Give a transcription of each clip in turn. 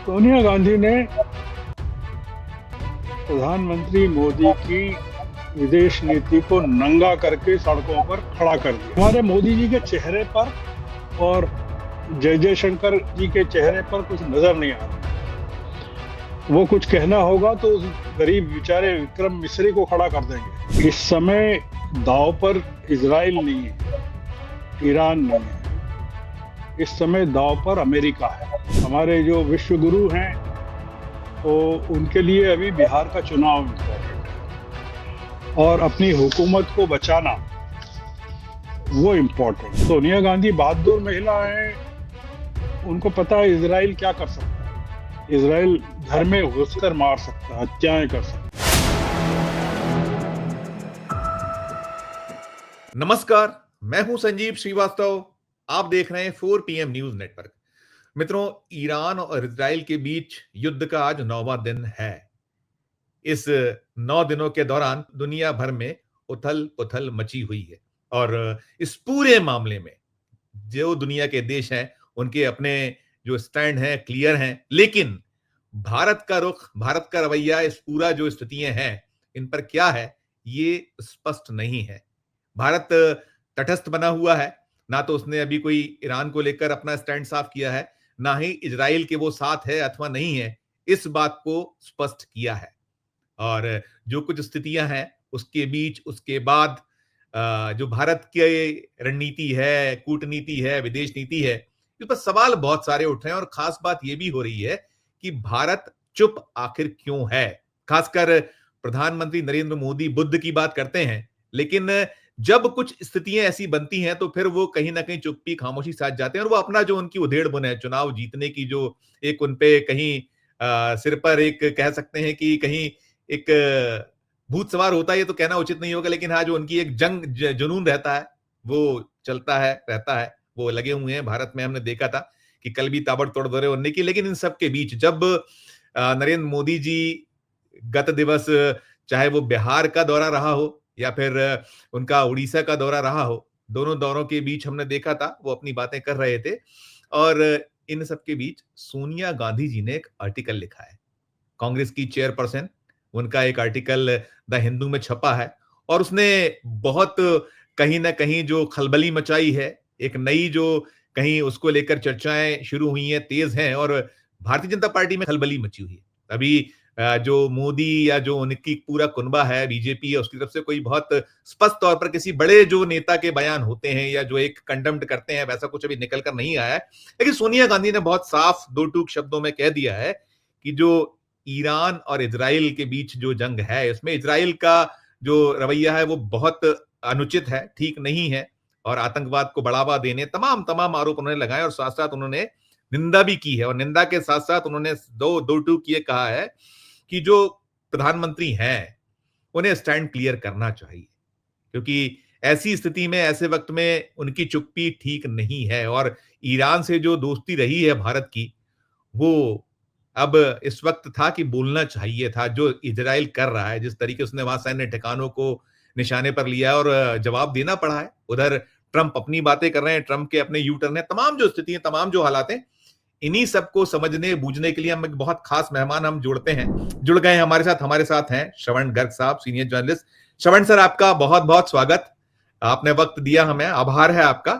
सोनिया गांधी ने प्रधानमंत्री मोदी की विदेश नीति को नंगा करके सड़कों पर खड़ा कर दिया। हमारे मोदी जी के चेहरे पर और जय जयशंकर जी के चेहरे पर कुछ नजर नहीं आ रहा। वो कुछ कहना होगा तो उस गरीब बेचारे विक्रम मिश्री को खड़ा कर देंगे। इस समय दांव पर इजराइल नहीं है, ईरान नहीं है, इस समय दांव पर अमेरिका है। हमारे जो विश्व गुरु हैं तो उनके लिए अभी बिहार का चुनाव इम्पोर्टेंट है और अपनी हुकूमत को बचाना वो इम्पोर्टेंट। सोनिया गांधी बहादुर महिला है, उनको पता है इजराइल क्या कर सकता है। इजराइल घर में घुसकर मार सकता है, हत्याएं कर सकता है। नमस्कार, मैं हूं संजीव श्रीवास्तव। आप देख रहे हैं 4 PM न्यूज नेटवर्क। मित्रों, ईरान और इजराइल के बीच युद्ध का आज 9वां दिन है। इस 9 दिनों के दौरान दुनिया भर में उथल पुथल मची हुई है और इस पूरे मामले में जो दुनिया के देश हैं उनके अपने जो स्टैंड हैं क्लियर हैं, लेकिन भारत का रुख, भारत का रवैया, इस पूरा जो स्थितियां हैं इन पर क्या है ये स्पष्ट नहीं है। भारत तटस्थ बना हुआ है, ना तो उसने अभी कोई ईरान को लेकर अपना स्टैंड साफ किया है, ना ही इजराइल के वो साथ है अथवा नहीं है, इस बात को स्पष्ट किया है। और जो कुछ स्थितियां हैं उसके बीच, उसके बाद जो भारत की रणनीति है, कूटनीति है, विदेश नीति है, इस पर सवाल बहुत सारे उठ रहे हैं। और खास बात यह भी हो रही है कि भारत चुप आखिर क्यों है। खासकर प्रधानमंत्री नरेंद्र मोदी बुद्ध की बात करते हैं, लेकिन जब कुछ स्थितियां ऐसी बनती हैं तो फिर वो कहीं ना कहीं चुप्पी खामोशी साध जाते हैं और वो अपना जो उनकी उधेड़ बुन है चुनाव जीतने की, जो एक उनपे कहीं सिर पर एक कह सकते हैं कि कहीं एक भूत सवार होता है, ये तो कहना उचित नहीं होगा, लेकिन हाँ जो उनकी एक जुनून रहता है वो चलता है, रहता है। वो लगे हुए हैं। भारत में हमने देखा था कि कल भी ताबड़तोड़ दौरे होने की, लेकिन इन सब के बीच जब नरेंद्र मोदी जी गत दिवस, चाहे वो बिहार का दौरा रहा हो या फिर उनका उड़ीसा का दौरा रहा हो, दोनों दौरों के बीच हमने देखा था वो अपनी बातें कर रहे थे। और इन सब के बीच सोनिया गांधी जी ने एक आर्टिकल लिखा है। कांग्रेस की चेयरपर्सन, उनका एक आर्टिकल द हिंदू में छपा है और उसने बहुत कहीं ना कहीं जो खलबली मचाई है, एक नई जो कहीं उसको लेकर चर्चाएं शुरू हुई हैं, तेज हैं, और भारतीय जनता पार्टी में खलबली मची हुई है। अभी जो मोदी या जो उनकी पूरा कुनबा है, बीजेपी है, उसकी तरफ से कोई बहुत स्पष्ट तौर पर किसी बड़े जो नेता के बयान होते हैं या जो एक कंडेम्ड करते हैं, वैसा कुछ अभी निकल कर नहीं आया है। लेकिन सोनिया गांधी ने बहुत साफ दो टूक शब्दों में कह दिया है कि जो ईरान और इजराइल के बीच जो जंग है, इसमें इजराइल का जो रवैया है वो बहुत अनुचित है, ठीक नहीं है, और आतंकवाद को बढ़ावा देने तमाम तमाम आरोप उन्होंने लगाए और साथ साथ उन्होंने निंदा भी की है। और निंदा के साथ साथ उन्होंने दो टूक ये कहा है कि जो प्रधानमंत्री हैं उन्हें स्टैंड क्लियर करना चाहिए, क्योंकि ऐसी स्थिति में, ऐसे वक्त में उनकी चुप्पी ठीक नहीं है। और ईरान से जो दोस्ती रही है भारत की, वो अब इस वक्त था कि बोलना चाहिए था। जो इजराइल कर रहा है, जिस तरीके से उसने वहां सैन्य ठिकानों को निशाने पर लिया है और जवाब देना पड़ा है। उधर ट्रंप अपनी बातें कर रहे हैं, ट्रंप के अपने यू टर्न है, तमाम जो स्थिति है, तमाम जो हालात हैं, इन्हीं सबको समझने बूझने के लिए हम एक बहुत खास मेहमान हम जोड़ते हैं, जुड़ गए हैं हमारे साथ हैं श्रवण गर्ग साहब, सीनियर जर्नलिस्ट। श्रवण सर, आपका बहुत बहुत स्वागत। आपने वक्त दिया हमें, आभार है आपका।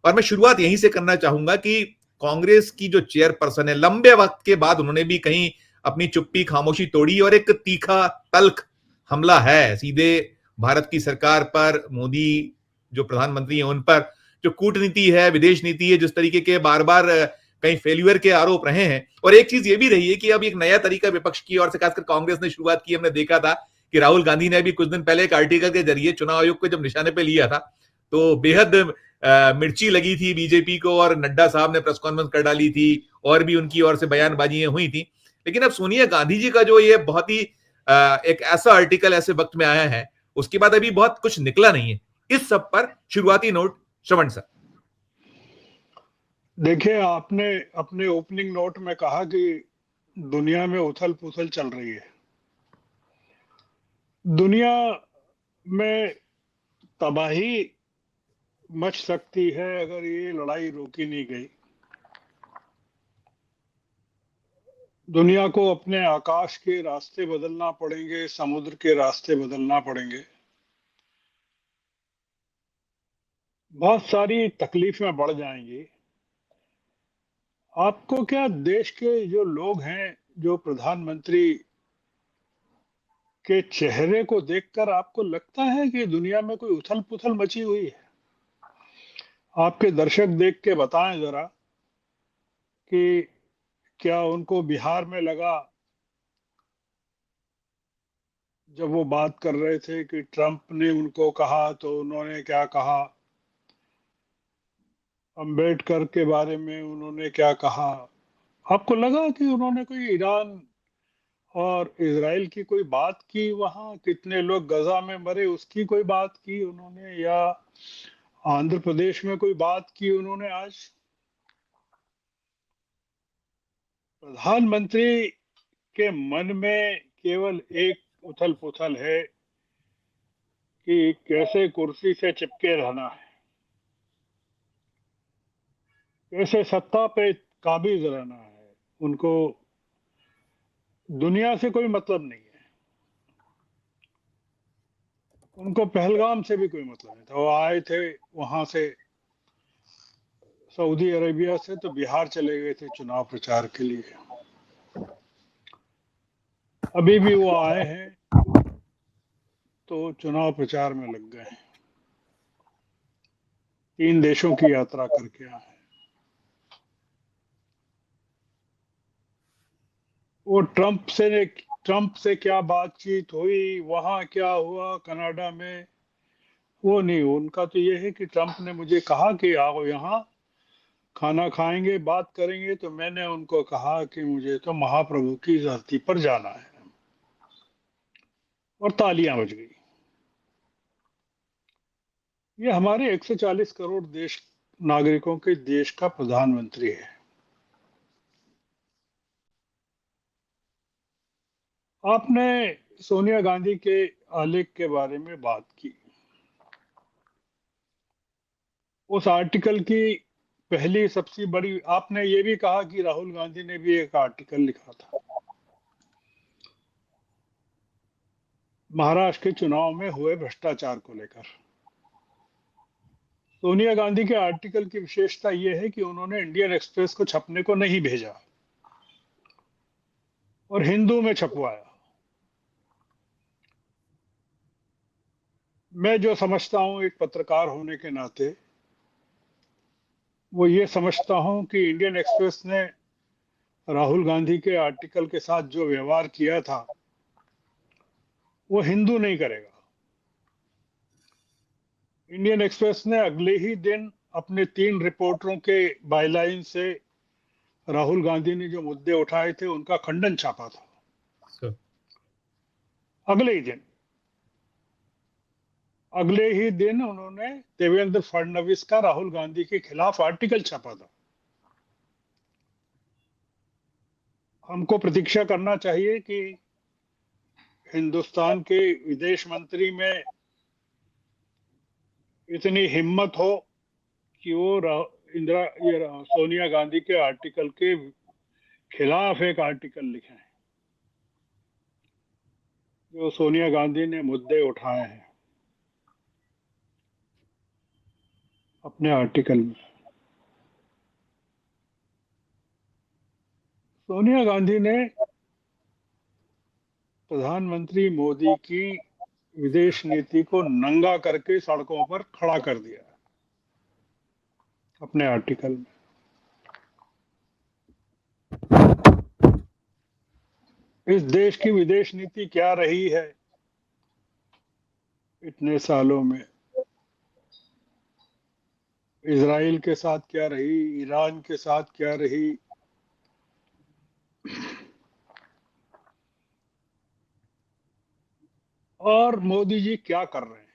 और मैं शुरुआत यहीं से करना चाहूंगा कि कांग्रेस की जो चेयरपर्सन है, लंबे वक्त के बाद उन्होंने भी कहीं अपनी चुप्पी खामोशी तोड़ी और एक तीखा तल्ख हमला है सीधे भारत की सरकार पर, मोदी जो प्रधानमंत्री हैं उन पर। जो कूटनीति है, विदेश नीति है, जिस तरीके के बार बार कहीं फेल्यूर के आरोप रहे हैं। और एक चीज ये भी रही है कि अब एक नया तरीका विपक्ष की ओर से खासकर कांग्रेस ने शुरुआत की। हमने देखा था कि राहुल गांधी ने अभी कुछ दिन पहले एक आर्टिकल के जरिए चुनाव आयोग को जब निशाने पे लिया था तो बेहद मिर्ची लगी थी बीजेपी को, और नड्डा साहब ने प्रेस कॉन्फ्रेंस कर डाली थी और भी उनकी ओर से बयानबाजियां हुई थी। लेकिन अब सोनिया गांधी जी का जो ये बहुत ही एक ऐसा आर्टिकल ऐसे वक्त में आया है, उसके बाद अभी बहुत कुछ निकला नहीं है। इस सब पर शुरुआती नोट श्रवण सर। देखिए, आपने अपने ओपनिंग नोट में कहा कि दुनिया में उथल पुथल चल रही है। दुनिया में तबाही मच सकती है अगर ये लड़ाई रोकी नहीं गई। दुनिया को अपने आकाश के रास्ते बदलना पड़ेंगे, समुद्र के रास्ते बदलना पड़ेंगे, बहुत सारी तकलीफें बढ़ जाएंगी। आपको क्या देश के जो लोग हैं, जो प्रधानमंत्री के चेहरे को देखकर आपको लगता है कि दुनिया में कोई उथल पुथल मची हुई है? आपके दर्शक देख के बताएं जरा कि क्या उनको बिहार में लगा जब वो बात कर रहे थे कि ट्रंप ने उनको कहा तो उन्होंने क्या कहा, अंबेडकर के बारे में उन्होंने क्या कहा? आपको लगा कि उन्होंने कोई ईरान और इजराइल की कोई बात की, वहां कितने लोग गजा में मरे उसकी कोई बात की उन्होंने, या आंध्र प्रदेश में कोई बात की उन्होंने? आज प्रधानमंत्री के मन में केवल एक उथल पुथल है कि कैसे कुर्सी से चिपके रहना है, कैसे सत्ता पे काबिज रहना है। उनको दुनिया से कोई मतलब नहीं है, उनको पहलगाम से भी कोई मतलब नहीं था। वो आए थे वहां से, सऊदी अरेबिया से, तो बिहार चले गए थे चुनाव प्रचार के लिए। अभी भी वो आए हैं तो चुनाव प्रचार में लग गए हैं। 3 देशों की यात्रा करके आए हैं। वो ट्रंप से क्या बातचीत हुई, वहां क्या हुआ कनाडा में, वो नहीं। उनका तो ये है कि ट्रंप ने मुझे कहा कि आओ यहाँ खाना खाएंगे, बात करेंगे, तो मैंने उनको कहा कि मुझे तो महाप्रभु की धरती पर जाना है, और तालियां बज गई। ये हमारे 140 करोड़ देश नागरिकों के देश का प्रधानमंत्री है। आपने सोनिया गांधी के आलेख के बारे में बात की। उस आर्टिकल की पहली सबसे बड़ी, आपने ये भी कहा कि राहुल गांधी ने भी एक आर्टिकल लिखा था महाराष्ट्र के चुनाव में हुए भ्रष्टाचार को लेकर। सोनिया गांधी के आर्टिकल की विशेषता यह है कि उन्होंने इंडियन एक्सप्रेस को छपने को नहीं भेजा और हिंदू में छपवाया। मैं जो समझता हूं एक पत्रकार होने के नाते, वो ये समझता हूं कि इंडियन एक्सप्रेस ने राहुल गांधी के आर्टिकल के साथ जो व्यवहार किया था वो हिंदू नहीं करेगा। इंडियन एक्सप्रेस ने अगले ही दिन अपने 3 रिपोर्टरों के बायलाइन से राहुल गांधी ने जो मुद्दे उठाए थे उनका खंडन छापा था। सर, अगले ही दिन, अगले ही दिन उन्होंने देवेंद्र फडणवीस का राहुल गांधी के खिलाफ आर्टिकल छापा था। हमको प्रतीक्षा करना चाहिए कि हिंदुस्तान के विदेश मंत्री में इतनी हिम्मत हो कि वो सोनिया गांधी के आर्टिकल के खिलाफ एक आर्टिकल लिखें, जो सोनिया गांधी ने मुद्दे उठाए हैं अपने आर्टिकल में। सोनिया गांधी ने प्रधानमंत्री मोदी की विदेश नीति को नंगा करके सड़कों पर खड़ा कर दिया अपने आर्टिकल में। इस देश की विदेश नीति क्या रही है इतने सालों में, इजराइल के साथ क्या रही, ईरान के साथ क्या रही, और मोदी जी क्या कर रहे हैं?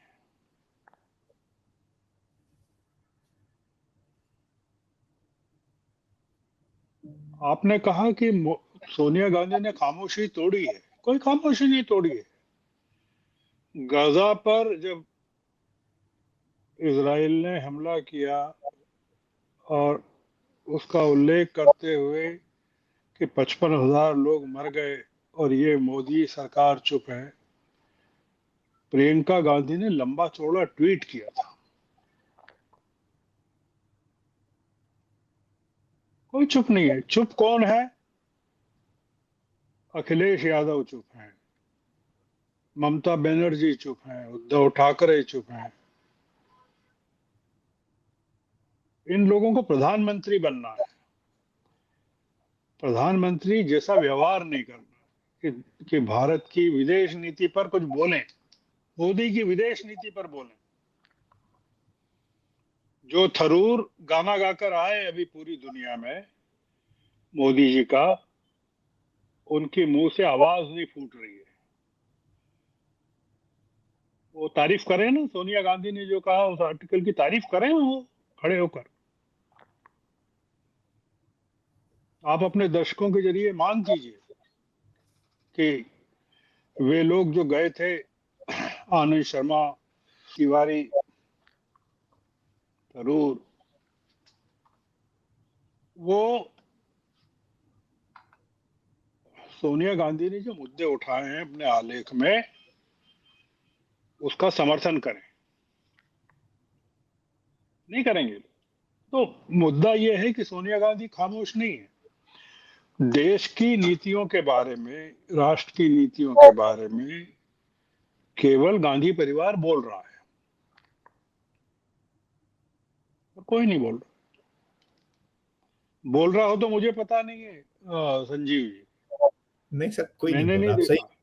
आपने कहा कि सोनिया गांधी ने खामोशी तोड़ी है। कोई खामोशी नहीं तोड़ी है। गाजा पर जब इजराइल ने हमला किया और उसका उल्लेख करते हुए कि 55,000 लोग मर गए और ये मोदी सरकार चुप है। प्रियंका गांधी ने लंबा चौड़ा ट्वीट किया था। कोई चुप नहीं है। चुप कौन है? अखिलेश यादव चुप हैं, ममता बनर्जी चुप हैं, उद्धव ठाकरे चुप हैं। इन लोगों को प्रधानमंत्री बनना है। प्रधानमंत्री जैसा व्यवहार नहीं करना कि भारत की विदेश नीति पर कुछ बोलें, मोदी की विदेश नीति पर बोलें। जो थरूर गाना गाकर आए अभी पूरी दुनिया में मोदी जी का, उनके मुंह से आवाज नहीं फूट रही है। वो तारीफ करें ना, सोनिया गांधी ने जो कहा उस आर्टिकल की तारीफ करें वो खड़े होकर। आप अपने दर्शकों के जरिए मान कीजिए कि वे लोग जो गए थे, आनंद शर्मा, तिवारी, थरूर, वो सोनिया गांधी ने जो मुद्दे उठाए हैं अपने आलेख में उसका समर्थन करें। नहीं करेंगे तो मुद्दा यह है कि सोनिया गांधी खामोश नहीं है। देश की नीतियों के बारे में, राष्ट्र की नीतियों के बारे में केवल गांधी परिवार बोल रहा है और कोई नहीं बोल रहा। बोल रहा हो तो मुझे पता नहीं है संजीव जी, नहीं सर, कोई नहीं मैंने बोला, नहीं आप सही। देखा।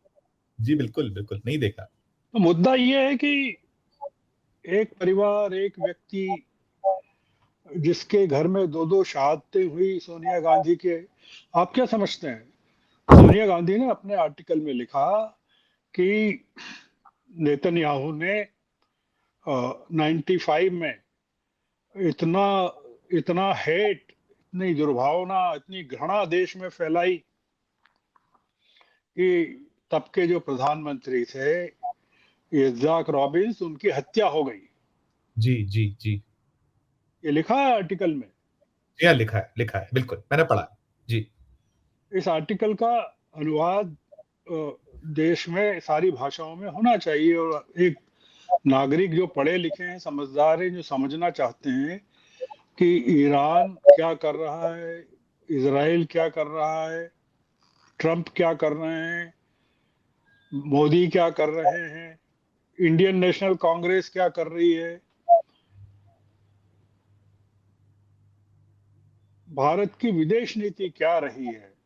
जी बिल्कुल बिल्कुल नहीं देखा। तो मुद्दा यह है कि एक परिवार, एक व्यक्ति जिसके घर में दो दो शहादतें हुई सोनिया गांधी के, आप क्या समझते हैं? सोनिया गांधी ने अपने आर्टिकल में लिखा कि नेतन्याहू ने 95 में इतना इतना हेट, इतनी दुर्भावना, इतनी घृणा देश में फैलाई कि तब के जो प्रधानमंत्री थे इज़ाक रॉबिन्स, उनकी हत्या हो गई। जी जी जी। ये लिखा है आर्टिकल में। जी हाँ, लिखा है, बिल्कुल मैंने पढ़ा। जी इस आर्टिकल का अनुवाद देश में सारी भाषाओं में होना चाहिए और एक नागरिक जो पढ़े लिखे हैं, समझदार हैं, जो समझना चाहते हैं कि ईरान क्या कर रहा है, इजराइल क्या कर रहा है, ट्रंप क्या कर रहे हैं, मोदी क्या कर रहे हैं, इंडियन नेशनल कांग्रेस क्या कर रही है, भारत की विदेश नीति क्या रही है।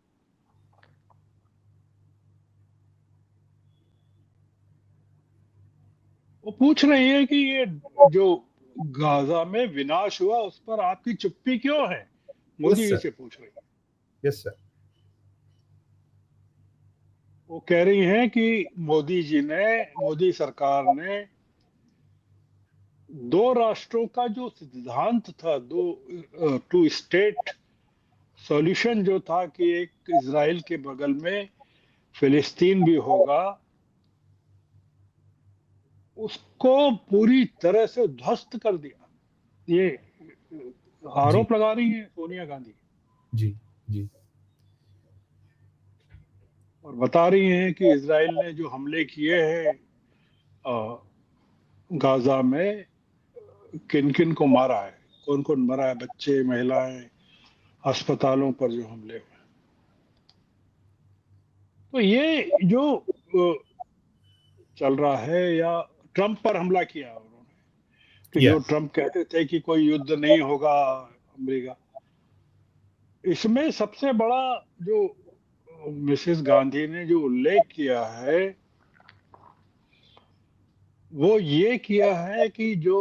वो पूछ रही है कि ये जो गाजा में विनाश हुआ उस पर आपकी चुप्पी क्यों है, यस मोदी जी सर, से पूछ रही है। Yes sir. वो कह रही हैं कि मोदी सरकार ने दो राष्ट्रों का जो सिद्धांत था, दो टू स्टेट सॉल्यूशन जो था कि एक इजराइल के बगल में फिलिस्तीन भी होगा, उसको पूरी तरह से ध्वस्त कर दिया। ये जी आरोप लगा रही है सोनिया गांधी जी जी और बता रही हैं कि इजराइल ने जो हमले किए हैं गाजा में, किन किन को मारा है, कौन कौन मरा है, बच्चे, महिलाएं, अस्पतालों पर जो हमले हुए। तो ये जो चल रहा है, या ट्रंप पर हमला किया उन्होंने, कि किया। जो ट्रंप कहते थे कि कोई युद्ध नहीं होगा अमेरिका, इसमें सबसे बड़ा जो मिसेस गांधी ने जो उल्लेख किया है वो ये किया है कि जो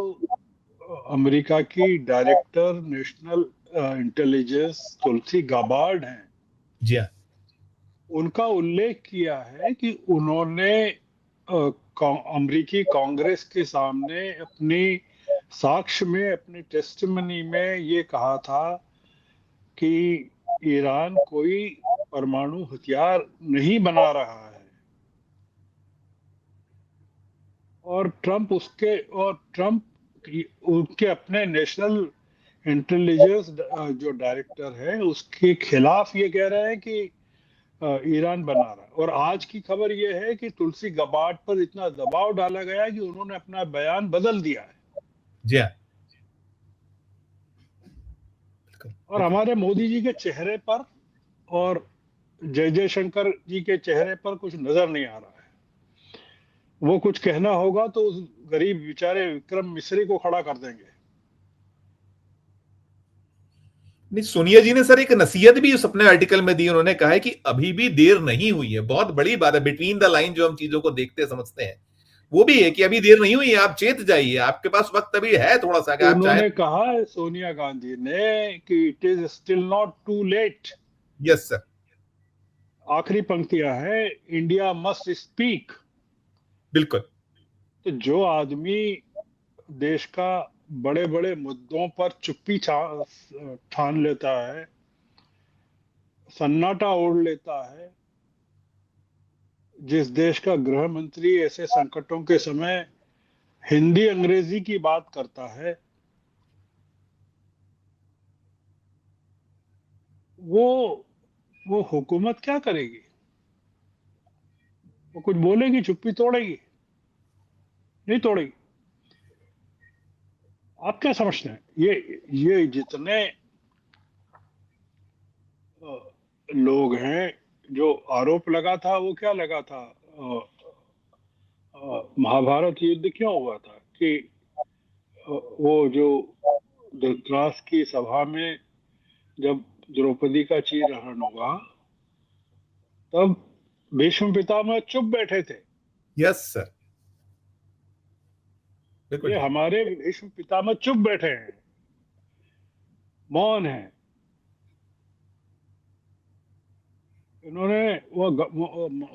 अमेरिका की director national intelligence Tulsi Gabbard हैं, जी हाँ। उनका उल्लेख किया है कि उन्होंने अमेरिकी कांग्रेस के सामने अपनी साक्ष्य में, अपनी टेस्टिमनी में ये कहा था कि ईरान कोई परमाणु हथियार नहीं बना रहा है। और ट्रंप उनके अपने नेशनल इंटेलिजेंस जो डायरेक्टर है उसके खिलाफ ये कह रहे हैं कि ईरान बना रहा है। और आज की खबर ये है कि तुलसी गबार्ड पर इतना दबाव डाला गया है कि उन्होंने अपना बयान बदल दिया है। जी हाँ, बिल्कुल और बिल्कुल। हमारे मोदी जी के चेहरे पर और जय जयशंकर जी के चेहरे पर कुछ नजर नहीं आ रहा है। वो कुछ कहना होगा तो उस गरीब बेचारे विक्रम मिश्री को खड़ा कर देंगे। नहीं, सोनिया जी ने सर एक नसीहत भी उस अपने आर्टिकल में दी। उन्होंने कहा है कि अभी भी देर नहीं हुई है। बहुत बड़ी बात है, बिटवीन द लाइन जो हम चीजों को देखते समझते हैं वो भी है कि अभी देर नहीं हुई है, आप चेत जाइए, आपके पास वक्त अभी है थोड़ा सा, कि आप चाहें। उन्होंने कहा है सोनिया गांधी ने कि it is still not too late. Yes sir. आखिरी पंक्तियां हैं, इंडिया मस्ट स्पीक। बिल्कुल। तो जो आदमी देश का बड़े बड़े मुद्दों पर चुप्पी ठान लेता है, सन्नाटा ओढ़ लेता है, जिस देश का गृह मंत्री ऐसे संकटों के समय हिंदी अंग्रेजी की बात करता है, वो वो हुकूमत क्या करेगी? वो कुछ बोलेगी, चुप्पी तोड़ेगी? नहीं तोड़ेगी। आप क्या समझते हैं? ये जितने लोग हैं, जो आरोप लगा था वो क्या लगा था? महाभारत युद्ध क्यों हुआ था कि वो जो धृतराष्ट्र की सभा में जब द्रौपदी का चीरहरण हुआ, तब भीष्म पितामह चुप बैठे थे। यस सर, बिल्कुल ये ठीक। हमारे भीष्म पितामह चुप बैठे हैं, मौन है। इन्होंने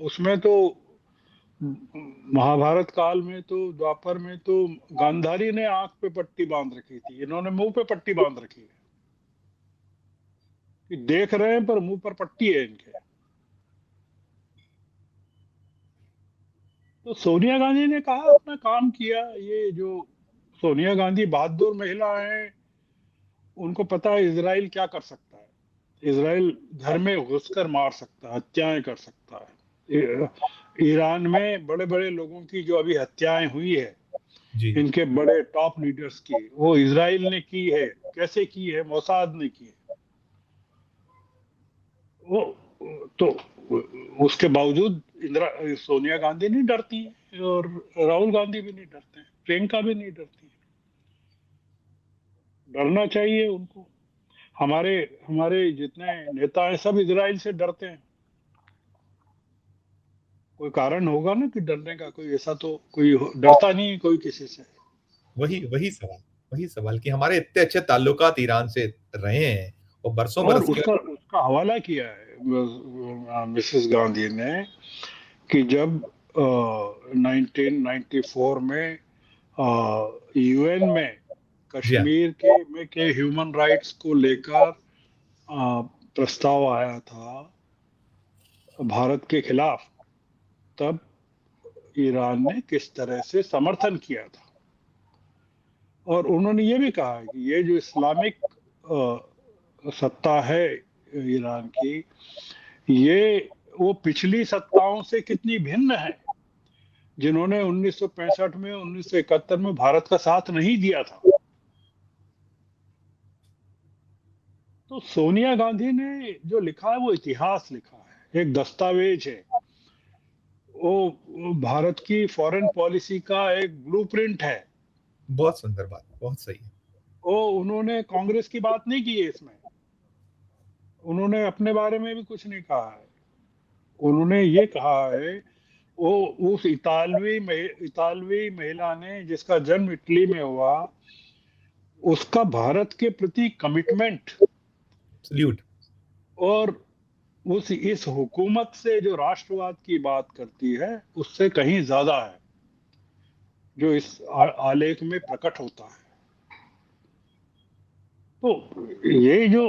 उसमें तो महाभारत काल में तो, द्वापर में तो गांधारी ने आंख पे पट्टी बांध रखी थी, इन्होंने मुंह पे पट्टी बांध रखी है कि देख रहे हैं पर मुंह पर पट्टी है इनके। तो सोनिया गांधी ने कहा, अपना काम किया। ये जो सोनिया गांधी बहादुर महिला है, उनको पता है इजराइल क्या कर सकता है। इजराइल घर में घुसकर मार सकता है, हत्याएं कर सकता है। ईरान में बड़े बड़े लोगों की जो अभी हत्याएं हुई है, जी। इनके बड़े टॉप लीडर्स की, वो इजराइल ने की है। कैसे की है? मोसाद ने की है। वो तो उसके बावजूद इंदिरा सोनिया गांधी नहीं डरती है, और राहुल गांधी भी नहीं डरते हैं, प्रियंका भी नहीं डरती है। डरना चाहिए उनको। हमारे हमारे जितने नेता हैं सब इजराइल से डरते हैं। कोई कारण होगा ना कि डरने का? कोई ऐसा तो कोई डरता नहीं है कोई किसी से। वही वही सवाल, वही सवाल कि हमारे इतने अच्छे ताल्लुकात ईरान से रहे हैं और बरसों और बरस के। उसका उसका हवाला किया है मिसेस गांधी ने कि जब 1994 में यूएन में जी हाँ। कश्मीर के ह्यूमन राइट्स को लेकर प्रस्ताव आया था भारत के खिलाफ, तब ईरान ने किस तरह से समर्थन किया था। और उन्होंने ये भी कहा है कि ये जो इस्लामिक सत्ता है ईरान की, ये वो पिछली सत्ताओं से कितनी भिन्न है, जिन्होंने 1965 में, 1971 में भारत का साथ नहीं दिया था। तो सोनिया गांधी ने जो लिखा है वो इतिहास लिखा है, एक दस्तावेज है। वो भारत की फॉरेन पॉलिसी का एक ब्लूप्रिंट है। बहुत सुंदर बात, बहुत सही है। वो उन्होंने कांग्रेस की बात नहीं की है इसमें। उन्होंने अपने बारे में भी कुछ नहीं कहा है। उन्होंने ये कहा है, वो उस इतालवी महिला ने जिसका जन्म इटली में हुआ, उसका भारत के प्रति कमिटमेंट सल्यूट। और उस इस हुकूमत से जो राष्ट्रवाद की बात करती है, उससे कहीं ज्यादा है, जो इस आलेख में प्रकट होता है। तो ये जो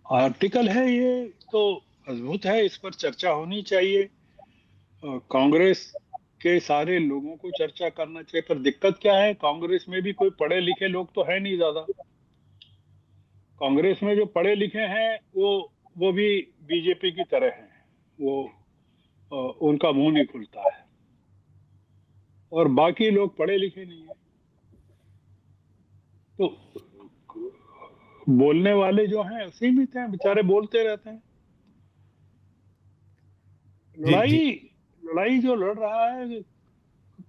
आर्टिकल है, ये तो अद्भुत है, इस पर चर्चा होनी चाहिए। कांग्रेस के सारे लोगों को चर्चा करना चाहिए। पर दिक्कत क्या है, कांग्रेस में भी कोई पढ़े लिखे लोग तो है नहीं ज्यादा। कांग्रेस में जो पढ़े लिखे हैं वो भी बीजेपी की तरह हैं। वो उनका मुंह नहीं खुलता है, और बाकी लोग पढ़े लिखे नहीं है। तो बोलने वाले जो हैं सीमित हैं, बेचारे बोलते रहते हैं। जी जी। लड़ाई लड़ाई जो लड़ रहा है,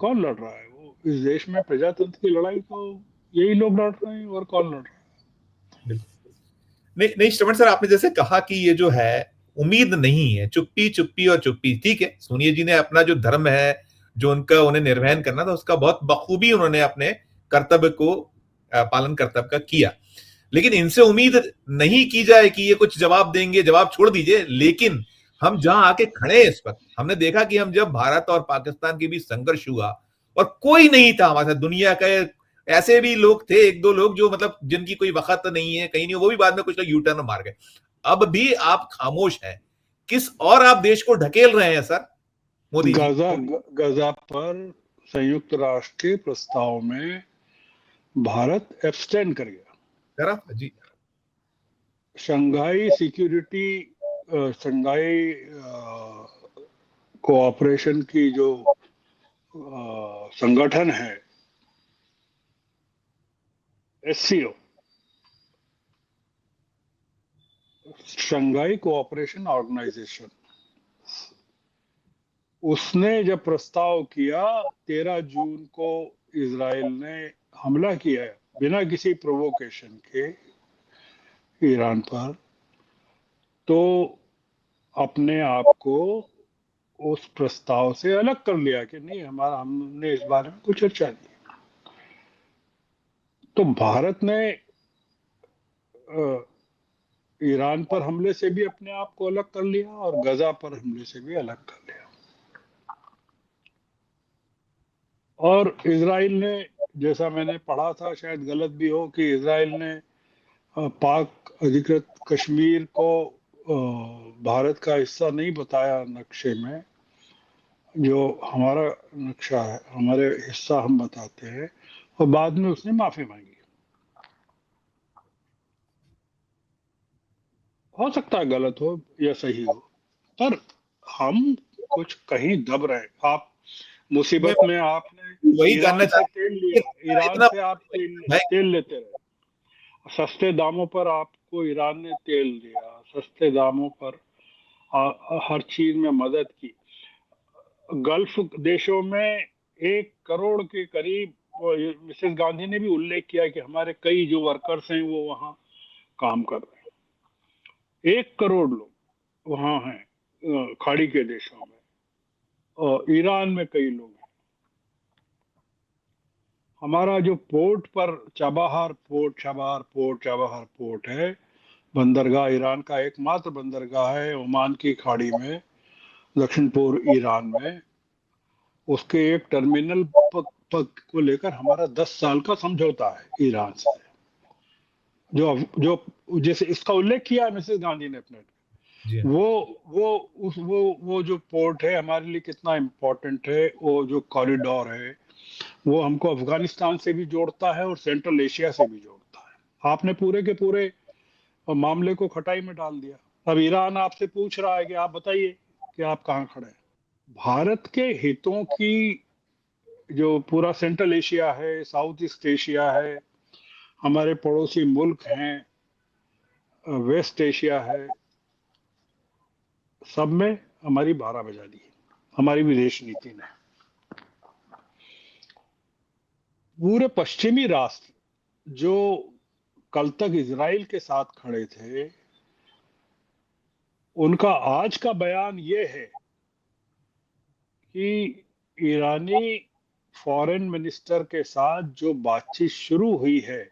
कौन लड़ रहा है? वो इस देश में प्रजातंत्र की लड़ाई तो यही लोग लड़ रहे हैं, और कौन लड़ रहा बिल्कुल। नहीं नहीं श्रवण सर, आपने जैसे कहा कि ये जो है उम्मीद नहीं है, चुप्पी चुप्पी और चुप्पी, ठीक है, सोनिया जी ने अपना जो धर्म है, जो उनका उन्हें निर्वहन करना था, उसका बहुत बखूबी उन्होंने अपने कर्तव्य को पालन कर्तव्य का किया। लेकिन इनसे उम्मीद नहीं की जाए कि ये कुछ जवाब देंगे, जवाब छोड़ दीजिए। लेकिन हम जहां आके खड़े हैं इस वक्त, हमने देखा कि हम जब भारत और पाकिस्तान के बीच संघर्ष हुआ और कोई नहीं था हमारे साथ दुनिया का, ऐसे भी लोग थे एक दो लोग जो मतलब जिनकी कोई वक्त नहीं है, कहीं नहीं, वो भी बाद में कुछ लोग यू टर्न मार गए। अब भी आप खामोश हैं, किस और आप देश को ढकेल रहे हैं सर है? मोदी जी? गजा पर संयुक्त राष्ट्र के प्रस्ताव में भारत एब्सटेंड कर गया। करा जी। शंघाई सिक्योरिटी शंघाई कोऑपरेशन की जो संगठन है, एससीओ, शंघाई कोऑपरेशन ऑर्गेनाइजेशन, उसने जब प्रस्ताव किया 13 जून को, इजराइल ने हमला किया बिना किसी प्रोवोकेशन के ईरान पर, तो अपने आप को उस प्रस्ताव से अलग कर लिया कि नहीं, हमने इस बारे में कुछ चर्चा नहीं। तो भारत ने ईरान पर हमले से भी अपने आप को अलग कर लिया, और गजा पर हमले से भी अलग कर लिया। और इजराइल ने, जैसा मैंने पढ़ा था, शायद गलत भी हो, कि इजराइल ने पाक अधिकृत कश्मीर को भारत का हिस्सा नहीं बताया नक्शे में। जो हमारा नक्शा है, हमारे हिस्सा हम बताते हैं, और बाद में उसने माफी मांगी। हो सकता है गलत हो या सही हो, पर हम कुछ कहीं दब रहे। आप मैं मुसीबत में आपने वही जानना ईरान से चाहता तेल हूँ लिया, ईरान इतना से आप मैं। तेल लेते रहे, सस्ते दामों पर आपको ईरान ने तेल दिया, सस्ते दामों पर हर चीज में मदद की। गल्फ देशों में 1 करोड़ के करीब, मिसेस गांधी ने भी उल्लेख किया कि हमारे कई जो वर्कर्स हैं वो वहाँ काम कर रहे हैं। 1 करोड़ लोग वहाँ हैं, खाड़ी के देशों में, और ईरान में कई लोग हैं। हमारा जो पोर्ट पर चाबहार पोर्ट है, बंदरगाह, ईरान का एकमात्र बंदरगाह है ओमान की खाड़ी में, दक्षिण पूर्व ईरान में। उसके एक टर्मिनल को लेकर हमारा 10 साल का समझौता है ईरान से, जो जो जैसे इसका उल्लेख किया है मिसेस गांधी ने अपने। जी हाँ। वो जो पोर्ट है हमारे लिए कितना इम्पोर्टेंट है। वो जो कॉरिडोर है, वो हमको अफगानिस्तान से भी जोड़ता है और सेंट्रल एशिया से भी जोड़ता है। आपने पूरे के पूरे मामले को खटाई में डाल दिया। अब ईरान आपसे पूछ रहा है कि आप बताइए कि आप कहाँ खड़े हैं। भारत के हितों की, जो पूरा सेंट्रल एशिया है, साउथ ईस्ट एशिया है, हमारे पड़ोसी मुल्क हैं, वेस्ट एशिया है, सब में हमारी बारह बजा दी हमारी विदेश नीति ने। पूरे पश्चिमी राष्ट्र जो कल तक इजराइल के साथ खड़े थे, उनका आज का बयान ये है कि ईरानी फॉरेन मिनिस्टर के साथ जो बातचीत शुरू हुई है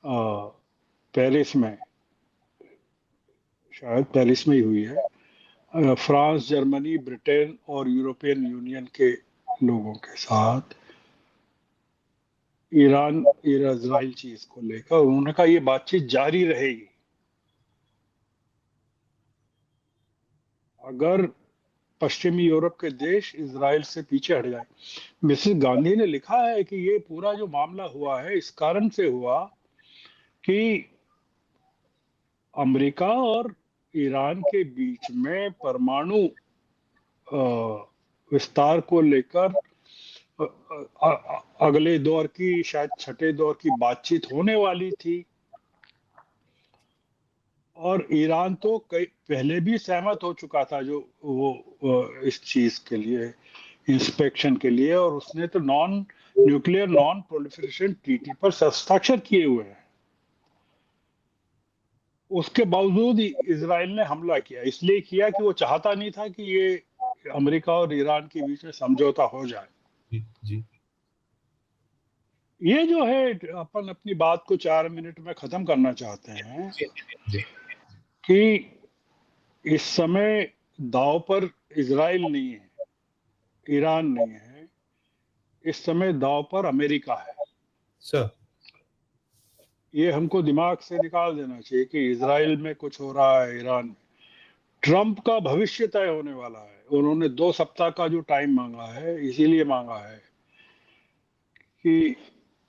पेरिस में, शायद पेरिस में ही हुई है, फ्रांस, जर्मनी, ब्रिटेन और यूरोपियन यूनियन के लोगों के साथ, ईरान इजराइल चीज को लेकर उन्होंने कहा ये बातचीत जारी रहेगी। अगर पश्चिमी यूरोप के देश इजराइल से पीछे हट गए। मिसेस गांधी ने लिखा है कि ये पूरा जो मामला हुआ है इस कारण से हुआ कि अमेरिका और ईरान के बीच में परमाणु विस्तार को लेकर अगले दौर की, शायद छठे दौर की बातचीत होने वाली थी। और ईरान तो कई पहले भी सहमत हो चुका था जो वो इस चीज के लिए, इंस्पेक्शन के लिए, और उसने तो न्यूक्लियर नॉन प्रोलिफरेशन ट्रीटी पर हस्ताक्षर किए हुए हैं। उसके बावजूद इजराइल ने हमला किया, इसलिए किया कि वो चाहता नहीं था कि ये अमेरिका और ईरान के बीच में समझौता हो जाए। जी। ये जो है, अपन अपनी बात को 4 मिनट में खत्म करना चाहते हैं जी। कि इस समय दांव पर इजराइल नहीं है, ईरान नहीं है, इस समय दांव पर अमेरिका है। सर, ये हमको दिमाग से निकाल देना चाहिए कि इजराइल में कुछ हो रहा है, ईरान में। ट्रंप का भविष्य तय होने वाला है। उन्होंने 2 सप्ताह का जो टाइम मांगा है, इसीलिए मांगा है कि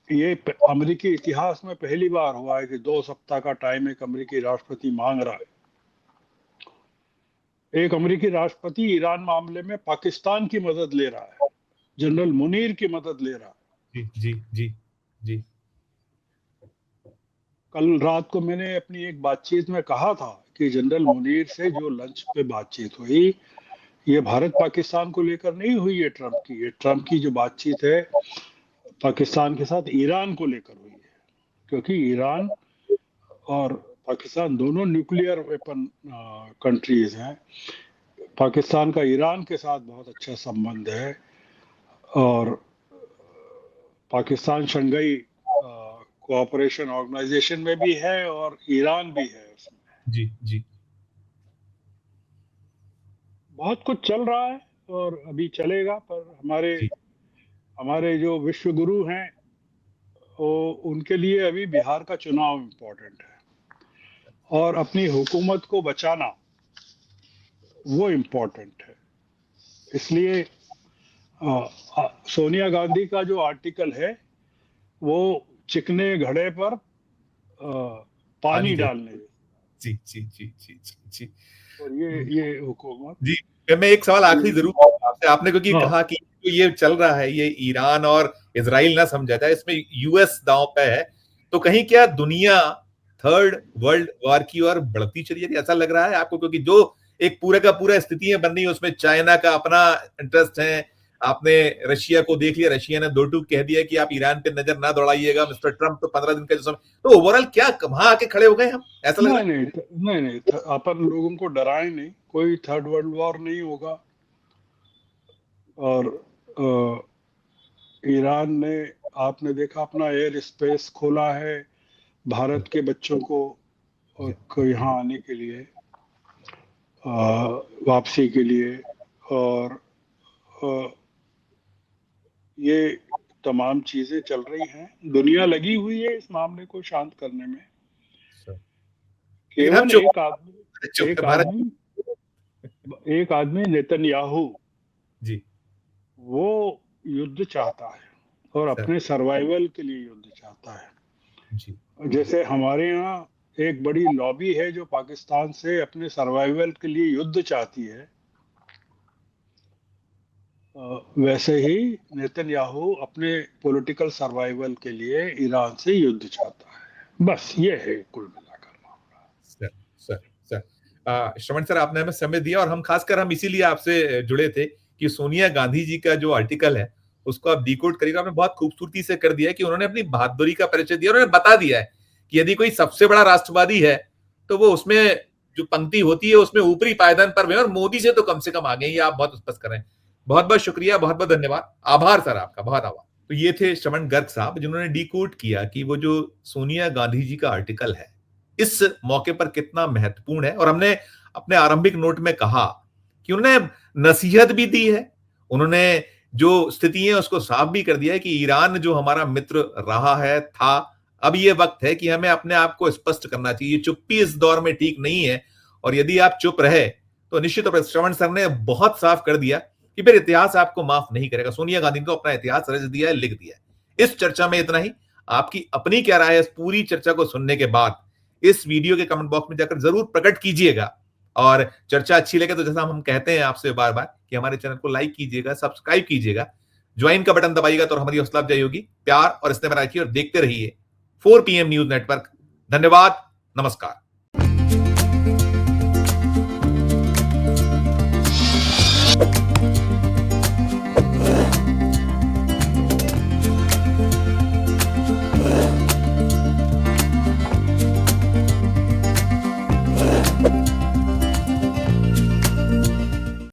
ये अमेरिकी इतिहास में पहली बार हुआ है कि 2 सप्ताह का टाइम एक अमेरिकी राष्ट्रपति मांग रहा है। एक अमेरिकी राष्ट्रपति ईरान मामले में पाकिस्तान की मदद ले रहा है, जनरल मुनीर की मदद ले रहा है। जी। कल रात को मैंने अपनी एक बातचीत में कहा था कि जनरल मुनीर से जो लंच पे बातचीत हुई, ये भारत पाकिस्तान को लेकर नहीं हुई है ट्रंप की। ये ट्रंप की जो बातचीत है पाकिस्तान के साथ ईरान को लेकर हुई है, क्योंकि ईरान और पाकिस्तान दोनों न्यूक्लियर वेपन कंट्रीज हैं। पाकिस्तान का ईरान के साथ बहुत अच्छा संबंध है, और पाकिस्तान शंघाई कोऑपरेशन ऑर्गेनाइजेशन में भी है और ईरान भी है उसमें। जी। बहुत कुछ चल रहा है और अभी चलेगा, पर जी। हमारे जो विश्व गुरु हैं, वो उनके लिए अभी बिहार का चुनाव इम्पोर्टेंट है और अपनी हुकूमत को बचाना वो इम्पोर्टेंट है। इसलिए सोनिया गांधी का जो आर्टिकल है वो चिकने घड़े पर पानी डालने। जी। और ये हुकूमत। जी, मैं एक सवाल आखिरी जरूर करूंगा आपसे। आपने क्योंकि हाँ। कहा कि जो ये चल रहा है, ये ईरान और इजराइल ना समझा जाए, इसमें यूएस दांव पे है, तो कहीं क्या दुनिया थर्ड वर्ल्ड वॉर की ओर बढ़ती चली जा रही है, ऐसा लग रहा है आपको? क्योंकि जो एक पूरे का पूरा स्थितियां बन रही है, उसमें चाइना का अपना इंटरेस्ट है। आपने रशिया को देख लिया, रशिया ने 2 टूक कह दिया कि आप ईरान पे नजर ना दौड़ाइएगा। मिस्टर ट्रंप तो 15 दिन का जो समय, तो ओवरऑल क्या वहां आके खड़े हो गए हम, ऐसा लग रहा है? नहीं, अपन लोगों को डराए नहीं, कोई थर्ड वर्ल्ड वॉर नहीं होगा। और ईरान ने, आपने देखा, अपना एयर स्पेस खोला है भारत के बच्चों को यहाँ आने के लिए, वापसी के लिए। और ये तमाम चीजें चल रही हैं, दुनिया लगी हुई है इस मामले को शांत करने में। लेकिन हम केवल चुप भारत। एक आदमी नेतन्याहू, जी, वो युद्ध चाहता है और अपने सर्वाइवल के लिए युद्ध चाहता है। जी। जैसे हमारे यहाँ एक बड़ी लॉबी है जो पाकिस्तान से अपने सर्वाइवल के लिए युद्ध चाहती है, वैसे ही नेतन्याहू अपने पॉलिटिकल सर्वाइवल के लिए ईरान से युद्ध चाहता है। बस ये है कुल मिलाकर मामला। सर श्रवण सर, आपने हमें समय दिया, और हम इसीलिए आपसे जुड़े थे कि सोनिया गांधी जी का जो आर्टिकल है उसको आप डिकोड करिएगा। आपने बहुत खूबसूरती से कर दिया है कि उन्होंने अपनी बहादुरी का परिचय दिया, उन्होंने बता दिया है कि यदि कोई सबसे बड़ा राष्ट्रवादी है तो वो उसमें जो पंक्ति होती है उसमें ऊपरी पायदान पर में, और मोदी से तो कम से कम आगे ही। आप बहुत स्पष्ट कर रहे हैं। बहुत बहुत शुक्रिया, बहुत बहुत धन्यवाद, आभार सर, आपका बहुत आभार। तो ये थे श्रवण गर्ग साहब, जिन्होंने डिकोड किया कि वो जो सोनिया गांधी जी का आर्टिकल है इस मौके पर कितना महत्वपूर्ण है। और हमने अपने आरंभिक नोट में कहा कि उन्होंने नसीहत भी दी है, उन्होंने जो स्थिति है उसको साफ भी कर दिया है कि ईरान जो हमारा मित्र रहा है, था, अब ये वक्त है कि हमें अपने आप को स्पष्ट करना चाहिए। चुप्पी इस दौर में ठीक नहीं है, और यदि आप चुप रहे तो निश्चित तौर पर श्रवण सर ने बहुत साफ कर दिया कि फिर इतिहास आपको माफ नहीं करेगा। सोनिया गांधी ने तो अपना इतिहास रच दिया है, लिख दिया है। इस चर्चा में इतना ही। आपकी अपनी क्या राय है इस पूरी चर्चा को सुनने के बाद, इस वीडियो के कमेंट बॉक्स में जाकर जरूर प्रकट कीजिएगा। और चर्चा अच्छी लगे तो जैसा हम कहते हैं आपसे बार बार कि हमारे चैनल को लाइक कीजिएगा, सब्सक्राइब कीजिएगा, ज्वाइन का बटन दबाइएगा तो हमारी हौसला अफजाई होगी। प्यार और स्नेह रखिए और देखते रहिए 4 PM न्यूज नेटवर्क। धन्यवाद, नमस्कार।